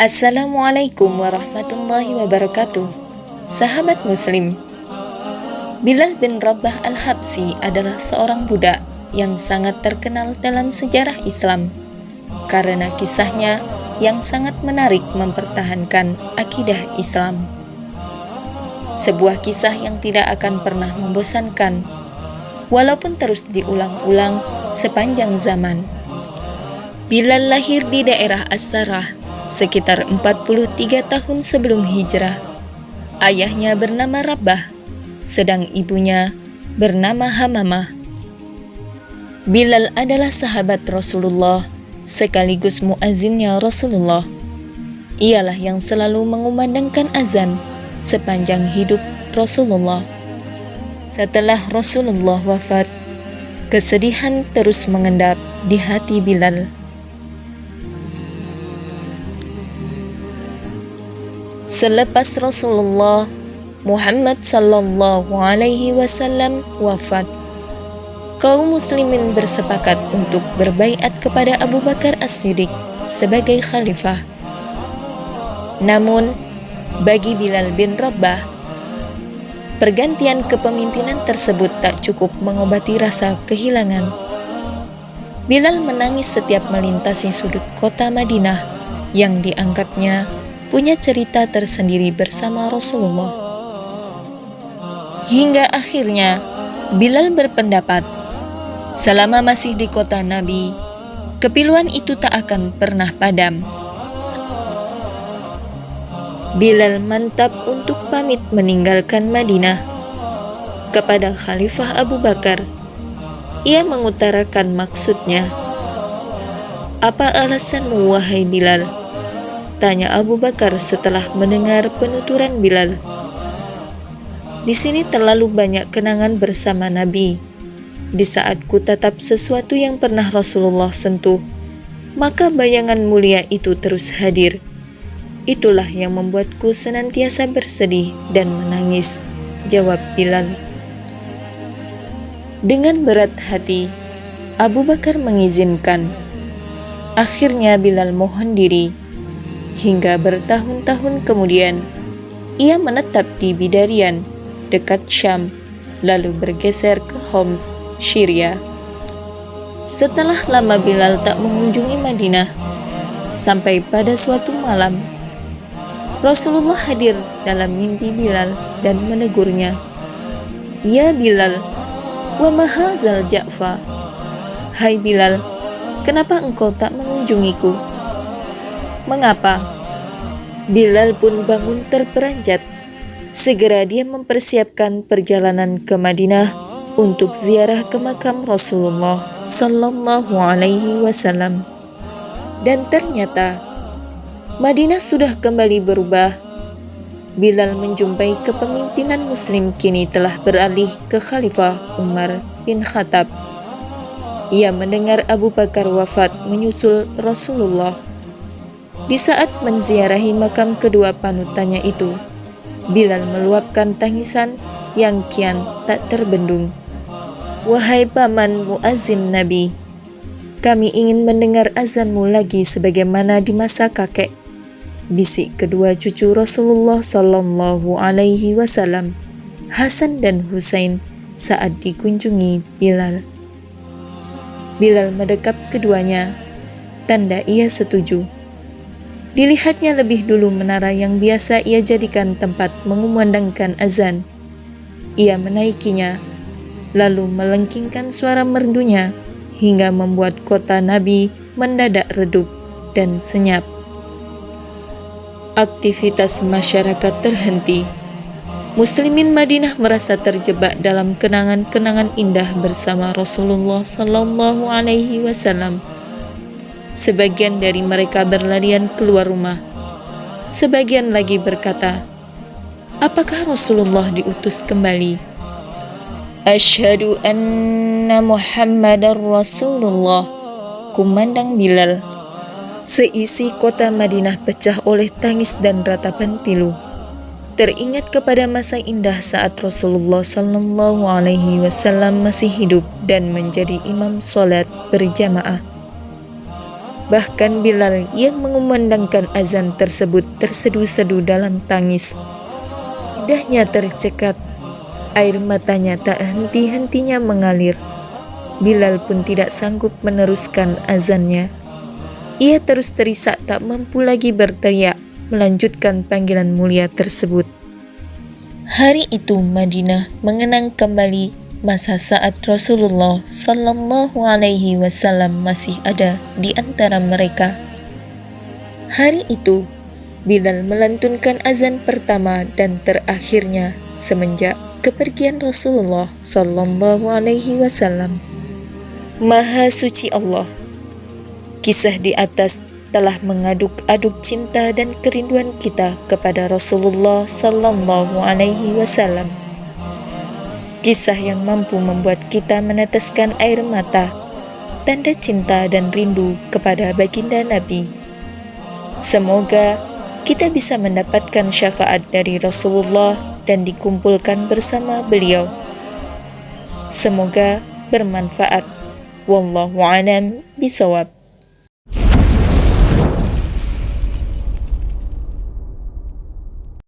Assalamualaikum warahmatullahi wabarakatuh. Sahabat Muslim, Bilal bin Rabah al-Habsyi adalah seorang budak yang sangat terkenal dalam sejarah Islam karena kisahnya yang sangat menarik mempertahankan akidah Islam. Sebuah kisah yang tidak akan pernah membosankan, walaupun terus diulang-ulang sepanjang zaman. Bilal lahir di daerah As-Sarah sekitar 43 tahun sebelum hijrah. Ayahnya bernama Rabah, sedang ibunya bernama Hamamah. Bilal adalah sahabat Rasulullah sekaligus muazzinnya Rasulullah. Ialah yang selalu mengumandangkan azan sepanjang hidup Rasulullah. Setelah Rasulullah wafat, kesedihan terus mengendap di hati Bilal. Selepas Rasulullah Muhammad sallallahu alaihi wasallam wafat, kaum muslimin bersepakat untuk berbaiat kepada Abu Bakar As-Siddiq sebagai khalifah. Namun, bagi Bilal bin Rabah, pergantian kepemimpinan tersebut tak cukup mengobati rasa kehilangan. Bilal menangis setiap melintasi sudut kota Madinah yang dianggapnya punya cerita tersendiri bersama Rasulullah. Hingga akhirnya Bilal berpendapat, selama masih di kota Nabi, kepiluan itu tak akan pernah padam. Bilal mantap untuk pamit meninggalkan Madinah. Kepada Khalifah Abu Bakar, ia mengutarakan maksudnya. "Apa alasanmu, wahai Bilal?" tanya Abu Bakar setelah mendengar penuturan Bilal. "Di sini terlalu banyak kenangan bersama Nabi. Di saat ku tatap sesuatu yang pernah Rasulullah sentuh, maka bayangan mulia itu terus hadir. Itulah yang membuatku senantiasa bersedih dan menangis," jawab Bilal. Dengan berat hati, Abu Bakar mengizinkan. Akhirnya Bilal mohon diri. Hingga bertahun-tahun kemudian, ia menetap di Bidarian, dekat Syam, lalu bergeser ke Homs, Syria. Setelah lama Bilal tak mengunjungi Madinah, sampai pada suatu malam, Rasulullah hadir dalam mimpi Bilal dan menegurnya. "Ya Bilal, wa ma hadzal Ja'fa?" "Hai Bilal, kenapa engkau tak mengunjungiku?" "Mengapa?" Bilal pun bangun terperanjat. Segera dia mempersiapkan perjalanan ke Madinah untuk ziarah ke makam Rasulullah sallallahu alaihi wasallam. Dan ternyata Madinah sudah kembali berubah. Bilal menjumpai kepemimpinan muslim kini telah beralih ke Khalifah Umar bin Khattab. Ia mendengar Abu Bakar wafat menyusul Rasulullah. Di saat menziarahi makam kedua panutannya itu, Bilal meluapkan tangisan yang kian tak terbendung. "Wahai paman muazzin Nabi, kami ingin mendengar azanmu lagi sebagaimana di masa kakek," bisik kedua cucu Rasulullah sallallahu alaihi wasallam, Hasan dan Husain, saat dikunjungi Bilal. Bilal mendekap keduanya, tanda ia setuju. Dilihatnya lebih dulu menara yang biasa ia jadikan tempat mengumandangkan azan. Ia menaikinya, lalu melengkingkan suara merdunya hingga membuat kota Nabi mendadak redup dan senyap. Aktivitas masyarakat terhenti. Muslimin Madinah merasa terjebak dalam kenangan-kenangan indah bersama Rasulullah sallallahu alaihi wasallam. Sebagian dari mereka berlarian keluar rumah. Sebagian lagi berkata, "Apakah Rasulullah diutus kembali?" "Asyhadu anna Muhammadar Rasulullah," kumandang Bilal. Seisi kota Madinah pecah oleh tangis dan ratapan pilu. Teringat kepada masa indah saat Rasulullah sallallahu alaihi wasallam masih hidup dan menjadi imam sholat berjamaah. Bahkan Bilal yang mengumandangkan azan tersebut tersedu-sedu dalam tangis. Lidahnya tercekat, air matanya tak henti-hentinya mengalir. Bilal pun tidak sanggup meneruskan azannya. Ia terus terisak tak mampu lagi berteriak, melanjutkan panggilan mulia tersebut. Hari itu Madinah mengenang kembali masa saat Rasulullah Sallallahu Alaihi Wasallam masih ada di antara mereka. Hari itu Bilal melantunkan azan pertama dan terakhirnya semenjak kepergian Rasulullah Sallallahu Alaihi Wasallam. Maha suci Allah. Kisah di atas telah mengaduk-aduk cinta dan kerinduan kita kepada Rasulullah Sallallahu Alaihi Wasallam. Kisah yang mampu membuat kita meneteskan air mata, tanda cinta dan rindu kepada baginda Nabi. Semoga kita bisa mendapatkan syafaat dari Rasulullah dan dikumpulkan bersama beliau. Semoga bermanfaat. Wallahu a'lam bishawab.